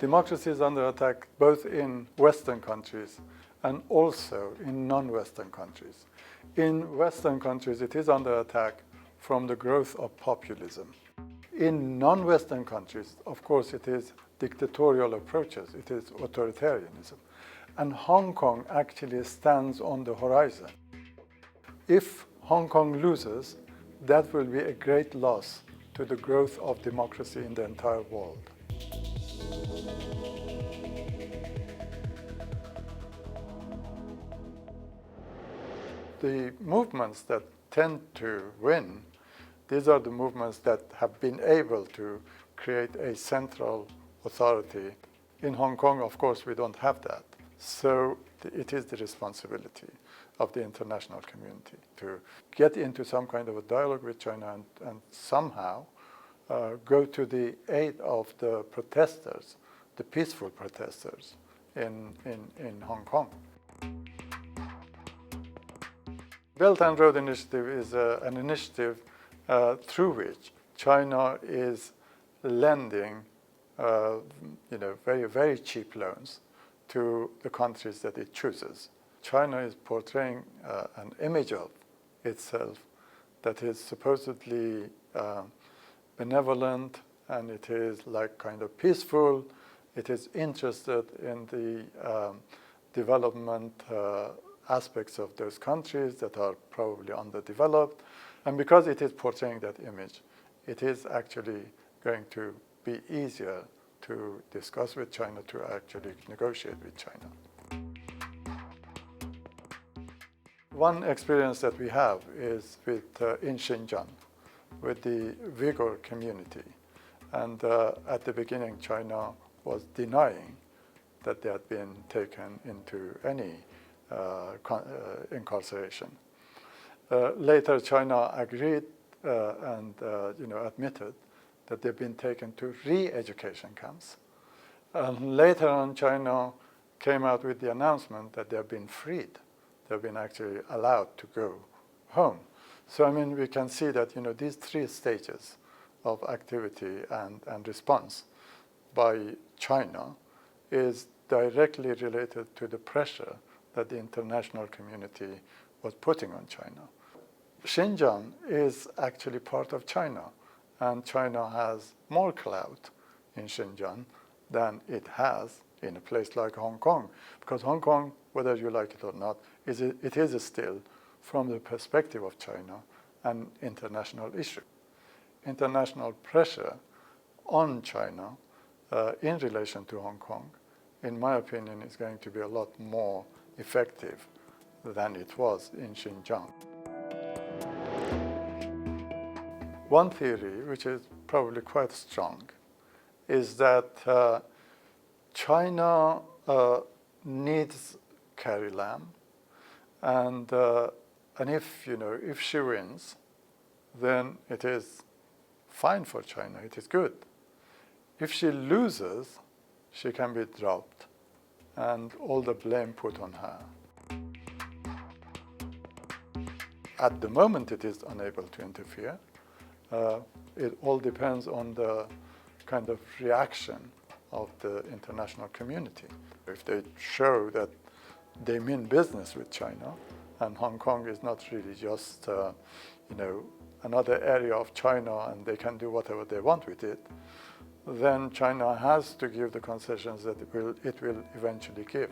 Democracy is under attack both in Western countries and also in non-Western countries. In Western countries, it is under attack from the growth of populism. In non-Western countries, of course, it is dictatorial approaches, it is authoritarianism. And Hong Kong actually stands on the horizon. If Hong Kong loses, that will be a great loss to the growth of democracy in the entire world. The movements that tend to win, these are the movements that have been able to create a central authority. In Hong Kong, of course, we don't have that. So it is the responsibility of the international community to get into some kind of a dialogue with China and somehow go to the aid of the protesters, the peaceful protesters in Hong Kong. Belt and Road Initiative is an initiative through which China is lending very, very cheap loans to the countries that it chooses. China is portraying an image of itself that is supposedly benevolent, and it is like kind of peaceful. It is interested in the development aspects of those countries that are probably underdeveloped. And because it is portraying that image, it is actually going to be easier to discuss with China, to actually negotiate with China. One experience that we have is with in Xinjiang, with the Uyghur community. And at the beginning, China was denying that they had been taken into any incarceration. Later, China agreed and admitted that they've been taken to re-education camps. And later on, China came out with the announcement that they have been freed. They've been actually allowed to go home. So, I mean, we can see that, these three stages of activity and response by China is directly related to the pressure that the international community was putting on China. Xinjiang is actually part of China, and China has more clout in Xinjiang than it has in a place like Hong Kong, because Hong Kong, whether you like it or not, it is still, from the perspective of China, an international issue. International pressure on China in relation to Hong Kong, in my opinion, is going to be a lot more effective than it was in Xinjiang. One theory, which is probably quite strong, is that China needs Carrie Lam, and if she wins, then it is fine for China, it is good. If she loses, she can be dropped and all the blame put on her. At the moment, it is unable to interfere. It all depends on the kind of reaction of the international community. If they show that they mean business with China, and Hong Kong is not really just another area of China and they can do whatever they want with it, then China has to give the concessions that it will eventually give.